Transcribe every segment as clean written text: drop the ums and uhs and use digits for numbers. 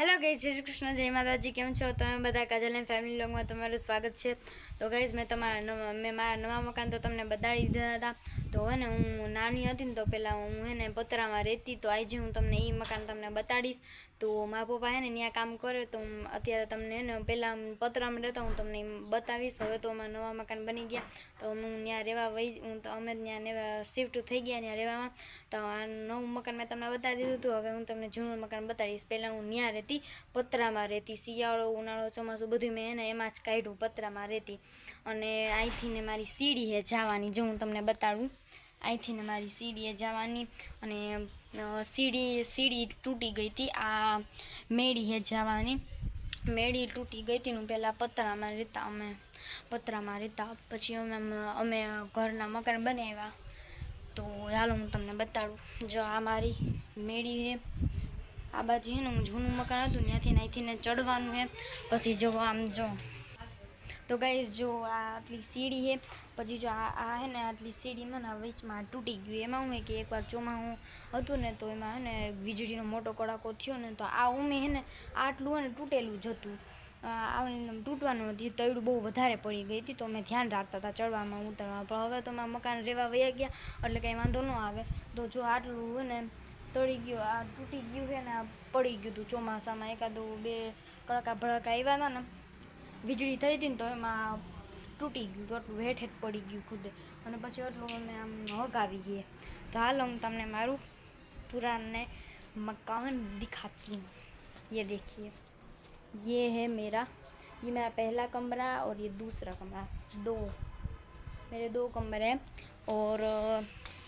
Hello guys, जय श्री कृष्ण, जय माताजी। केम छो તમે બધા? કાજલ એન્ડ ફેમિલી વ્લોગમાં તમારું સ્વાગત છે। તો ગાઈસ મેં મારા નવા મકાન તો તમને બતાડી દીધા હતા। તો હે ને હું નાની હતી ને તો પહેલાં હું હે ને પતરામાં રહેતી, તો આજે હું તમને એ મકાન તમને બતાડીશ। તો મારા પપ્પા હે ને ત્યાં કામ કરે, તો અત્યારે તમને હે ને પહેલાં પતરામાં રહેતા હું તમને બતાવીશ। હવે તો અમારા નવા મકાન બની ગયા, તો હું ત્યાં રહેવા અમે ત્યાં શિફ્ટ થઈ ગયા ત્યાં રહેવામાં। તો આ નવું મકાન મેં તમને બતાવી દીધું હતું, હવે હું તમને જૂનું મકાન બતાડીશ। પહેલાં હું ત્યાં રહેતી, પતરામાં રહેતી, શિયાળો ઉનાળો ચોમાસું બધું મેં એને એમાં જ કાઢ્યું, પતરામાં રહેતી। અને અહીંથી ને મારી સીડી હે જવાની, જો હું તમને બતાડું, અહીંથી ને મારી સીડી હે જવાની। અને સીડી તૂટી ગઈ હતી, આ મેળી હે જવાની, મેળી તૂટી ગઈ હતી। હું પહેલાં પતરામાં રહેતા, અમે પતરામાં રહેતા, પછી અમે ઘરના મકાન બનાવ્યા। તો ચાલો હું તમને બતાડું, જો આ મારી મેળી હે, આ બાજુ હે ને હું જૂનું મકાન હતું ત્યાંથી અહીંથી ને ચડવાનું હે। પછી જો આમ જો, તો ગાઈસ જો આ આટલી સીડી હે, પછી જો આ હે ને આટલી સીડીમાં ને વચમાં તૂટી ગયું। એમાં હું કે એકવાર ચોમાસું હતું ને તો એમાં હે ને વીજળીનો મોટો કડાકો થયો ને, તો આ ઉમે હે ને આટલું હે ને તૂટેલું જ હતું, તૂટવાનું હતું, તૈડું બહુ વધારે પડી ગઈ હતી। તો અમે ધ્યાન રાખતા હતા ચડવામાં ઉતરવામાં, પણ હવે તો મારા મકાન રહેવા વયા ગયા એટલે કંઈ વાંધો ન આવે। તો જો આટલું હે ને તળી ગયું, આ તૂટી ગયું છે ને, આ પડી ગયું હતું ચોમાસામાં, એકાદું બે કડકા ભડકા આવ્યા હતા ને, વીજળી થઈ હતી ને તો એમાં તૂટી ગયું, તો આટલું હેઠ પડી ગયું ખુદે, અને પછી એટલું અમે આમ હગાવી ગઈએ। તો હાલો હું તમને મારું પુરાને मकान दिखाती हूँ। ये देखिए, ये है मेरा पहला कमरा और ये दूसरा कमरा, मेरे दो कमरे हैं। और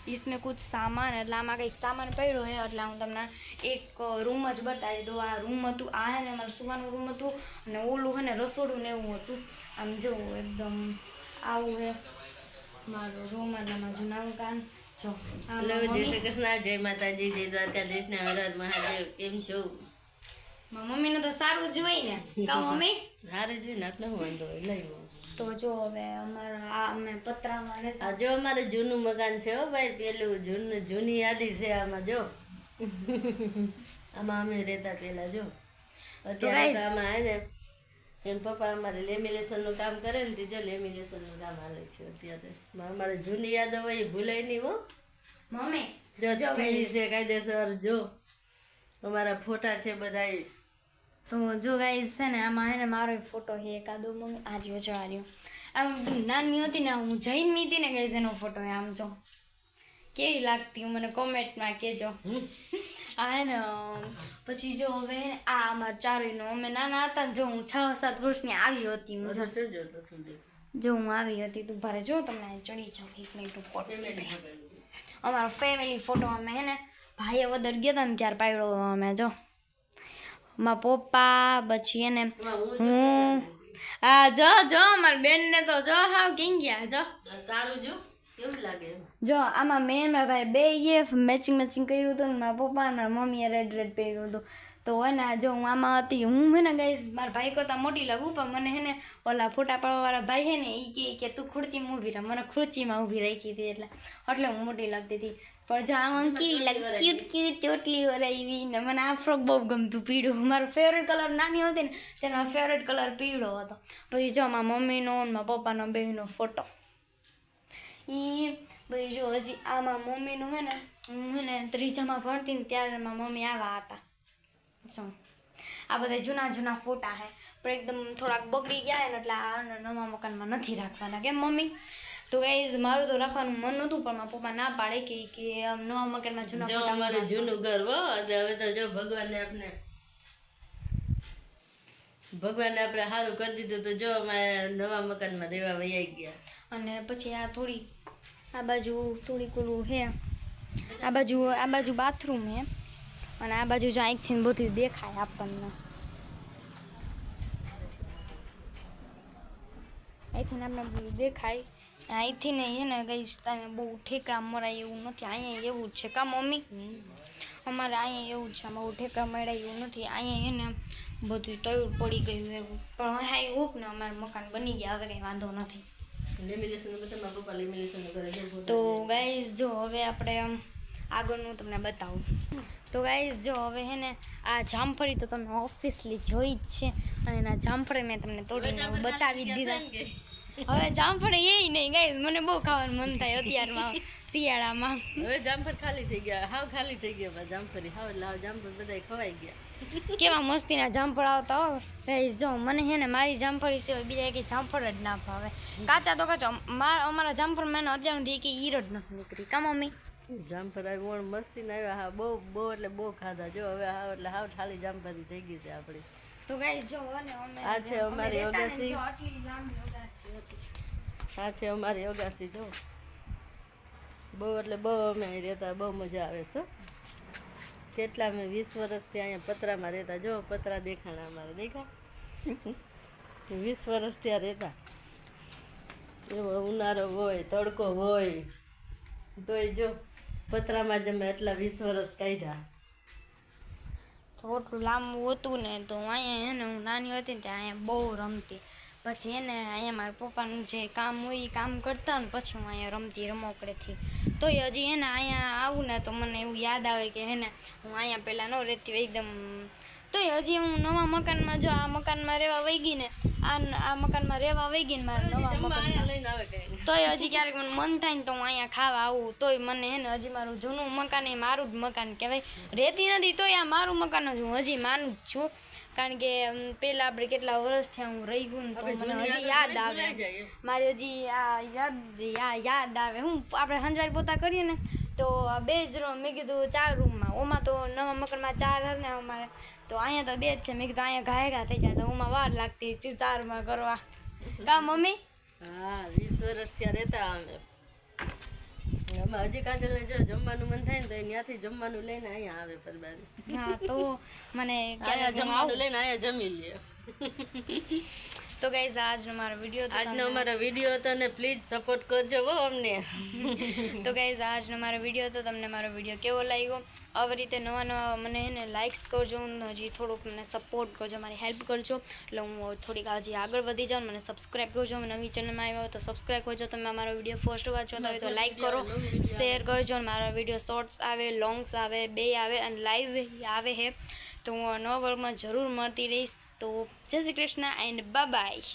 इसमें कुछ सामान એટલે આમાં કંઈક સામાન પડ્યો છે, એટલે હું તમને એક રૂમ જ બતાવી દઉં। આ રૂમ હતું, આ હે ને મારું સુવાનું રૂમ હતું, અને ઓલું હે ને રસોડું ને એવું હતું। આમ જો એકદમ આવું હે મારું રૂમ, એટલે મારું જૂના મકાન। જો હેલો, જય શ્રી કૃષ્ણ, જય માતાજી, જય દ્વારકાધીશ ને હર હર મહાદેવ। કેમ છો? મારી મમ્મીને તો સારું જ હોય ને, કા મમ્મી? સારું જ હોય ને, આપણે શું વાંધો હોય, લઈ લો। તો જો હવે અમારા અમે પતરામાં રહેતા, આ જો અમારે જૂનું મકાન છે હો ભાઈ, પેલું જૂની યાદી છે આમાં જો। આમાં અમે રહેતા પેલા જો, અત્યારે તો આમાં હે ને એમ પપ્પા અમારે લેમિનેશનનું કામ કરે ને, તે જો લેમિનેશનનું કામ હાલે છે અત્યારે। અમારે જૂની યાદો હોય એ ભૂલાય નહીં હો મમ્મી। જો છે કાયદેસર, જો અમારા ફોટા છે બધાય। તો જો ગાઈસ છે ને આમાં હે ને મારો ફોટો છે એકાદો, મમ્મી આ રહ્યો જો, આ રહ્યો, આમ નાની હતી ને હું જઈમી હતી ને ગાઈસ, એનો ફોટો હે। આમ જો કેવી લાગતી મને કોમેન્ટમાં કહેજો। આ હે ને પછી જો હવે આ અમારા ચારેયનો, અમે નાના હતા ને, જો હું 6-7 વર્ષની આવી હતી, જો હું આવી હતી, તું ભારે જો તમને ચડી જાઉં એક મિનિટ। અમારો ફેમિલી ફોટો અમે હે ને ભાઈએ વદર ગયા હતા ને ત્યારે પાડ્યો અમે, જો મારા પપ્પા, પછી એને હું, આ જો અમારી બેનને તો જો હાવ કિંગ ગયા, જો સારું જો કેવું લાગે, જો આમાં મેં મારા ભાઈ બે મેચિંગ કર્યું હતું ને, મારા પપ્પા અને મમ્મીએ રેડ પહેર્યું હતું। તો હે ને જો હું આમાં હતી, હું હે ને ગાઈસ મારા ભાઈ કરતાં મોટી લાગું, પણ મને હે ને ઓલા ફોટા પાડવાવાળા ભાઈ હે ને એ કે તું ખુરચીમાં ઊભી રહે, મને ખુરચીમાં ઊભી રાખી હતી, એટલે હું મોટી લાગતી હતી। પણ જો આમાં કેવી લાગી, ક્યુટ ચોટલી એવી ને, મને આ ફ્રોક બહુ ગમતું, પીળું, મારો ફેવરેટ કલર નાની હતી ને તેનો ફેવરેટ કલર પીળો હતો। પછી જો મારા મમ્મીનો ને મારા પપ્પાનો બેયનો ફોટો, પછી જો હજી આમાં મમ્મીનું હે ને, હું હે ને 3જામાં ભણતી ને ત્યારે મારા મમ્મી આવ્યા હતા। જો આ બધા જૂના ફોટા હે, પણ એકદમ થોડાક બગડી ગયા ને, એટલે આ નવા મકાનમાં નથી રાખવાના, કેમ મમ્મી? તો ગાઈઝ મારું તો રાખવાનું મન નહોતું, પણ મારા પપ્પા ના પાડે કે નવા મકાનમાં જૂના જો ફોટા, અમારે જૂનું ઘર હો, હવે તો જો ભગવાને આપણે સારું કરી દીધું, તો જો અમે નવા મકાનમાં દેવા વૈયા ગયા। અને પછી આ બાજુ થોડીક ઓલું હે, આ બાજુ બાથરૂમ હે, અને આ બાજુ જો અહીંથી બધું દેખાય આપણને, અહીંથી આપણે બધું દેખાય। અહીંથી ને હે ને ગઈ તમે બહુ ઠેકા મરાય એવું નથી, અહીંયા એવું જ છે, કા મમ્મી? અમારે અહીંયા એવું જ છે, બહુ ઠેકા મરાય એવું નથી, અહીંયા હે ને બધું તૈયાર પડી ગયું એવું, પણ હા હોપ ને અમારું મકાન બની ગયા, હવે કંઈ વાંધો નથી। તો ગાઈઝ જો હવે આપણે આગળનું તમને બતાવું. તો ગાઈઝ જો હવે હે ને આ જામફળી તો તમે ઓફિસલી જોઈ જ છે, અને એના જામફળી મેં તમને તોડીને બતાવી જ દીધા. હવે જામફળી એ નહીં ગાઈઝ, મને બહુ ખાવાનું મન થાય અત્યારમાં શિયાળામાં. હવે જામફળ ખાલી થઈ ગયા, હાવ ખાલી થઈ ગયા જામફળી, હાવ એટલે હાવ જામફળ બધા ખવાઈ ગયા. કેવા મસ્તીના જામફળ આવતા હો ગાઈઝ. જો મને હે ને મારી જામફળી સિવાય બીજા એક જામફળ જ ના ભાવે. કાચા તો કાચો અમારા જામફળ મને અત્યાર સુધી એક ઈર જ નથી નીકળી. કા મમ્મી? જામફળ આવી ઓણ મસ્તી ના આવ્યા, હા બહુ એટલે બહુ ખાધા. જો હવે હાવ એટલે હાવ ખાલી જામફળી થઈ ગઈ છે આપણી. તો ગાઈઝ જો ને આ છે અમારી અગાસી, આ છે અમારી અગાસી. જો બહુ એટલે બહુ અમે અહીં રહેતા, બહુ મજા આવે છે. કેટલા મેં 20 વર્ષથી અહીંયા પતરામાં રહેતા. જો પતરા દેખાણા અમારે, દેખા 20 વર્ષ ત્યાં રહેતા. એવો ઉનાળો હોય, તડકો હોય, તોય જો પતરામાં જ અમે એટલા 20 વર્ષ કાઢ્યા. થોડું લાંબુ હતું ને તો અહીંયા હે ને હું નાની હતી ને ત્યાં અહીંયા બહુ રમતી. પછી હે ને અહીંયા મારા પપ્પાનું જે કામ હોય એ કામ કરતા ને પછી હું અહીંયા રમતી રમકડેથી. તોય હજી હે ને અહીંયા આવું ને તો મને એવું યાદ આવે કે હે ને હું અહીંયા પહેલાં ન રહેતી હોય એકદમ. તોય હજી હું નવા મકાનમાં, જો આ મકાનમાં રહેવા વહી ગઈ ને, આ મકાનમાં રહેવા વહી ગઈ ને મારા નવા મકાનમાં, લઈને આવે કઈ તોય હજી ક્યારેક મને મન થાય ને તો હું અહીંયા ખાવા આવું. તોય મને હે ને હજી મારું જૂનું મકાન એ મારું જ મકાન કહેવાય. રહેતી નથી તોય આ મારું મકાન જ હું હજી માનું જ છું. કારણ કે પહેલાં આપણે કેટલા વર્ષ થયા હું રહી ગયું ને તો મને હજી યાદ આવે, મારી હજી આ યાદ આવે. હું આપણે હંજવારી પોતા કરીએ ને તો 2 જ રૂમ, મેં કીધું 4 રૂમમાં. ઓમાં તો નવા મકાનમાં 4 ને અમારે, તો અહીંયા તો 2 જ છે. મેં કીધું અહીંયા ઘાયગા થઈ જાય તો ઓમાં વાર લાગતી 4માં કરવા. કા મમ્મી? હા 20 વર્ષ ત્યાં રહેતા અમે. આમાં હજી કાજલને જો જમવાનું મન થાય ને તો ત્યાંથી જમવાનું લઈને અહીંયા આવે પરબારી. હા તો મને અહીંયા જમવાનું લઈને અહીંયા જમી લે. તો ગાઈઝ આજનો મારો વિડીયો હતો ને પ્લીઝ સપોર્ટ કરજો હો અમને. તો ગાઈઝ આજનો મારો વિડીયો હતો. તમને મારો વિડીયો કેવો લાગ્યો? આવી રીતે નવા મને એને લાઇક્સ કરજો, હજી થોડુંક મને સપોર્ટ કરજો, મારી હેલ્પ કરજો એટલે હું થોડીક હજી આગળ વધી જાઉં. મને સબસ્ક્રાઈબ કરજો, નવી ચેનલમાં આવ્યા હોય તો સબસ્ક્રાઈબ કરજો. તમે મારો વિડીયો ફર્સ્ટ વાંચો તો લાઇક કરો, શેર કરજો. મારા વિડીયો શોર્ટ્સ આવે, લોંગ્સ આવે, 2 આવે અને લાઈવ આવે છે. તો હું નવા વર્ગમાં જરૂર મળતી રહીશ. તો જય Shri Krishna and bye bye.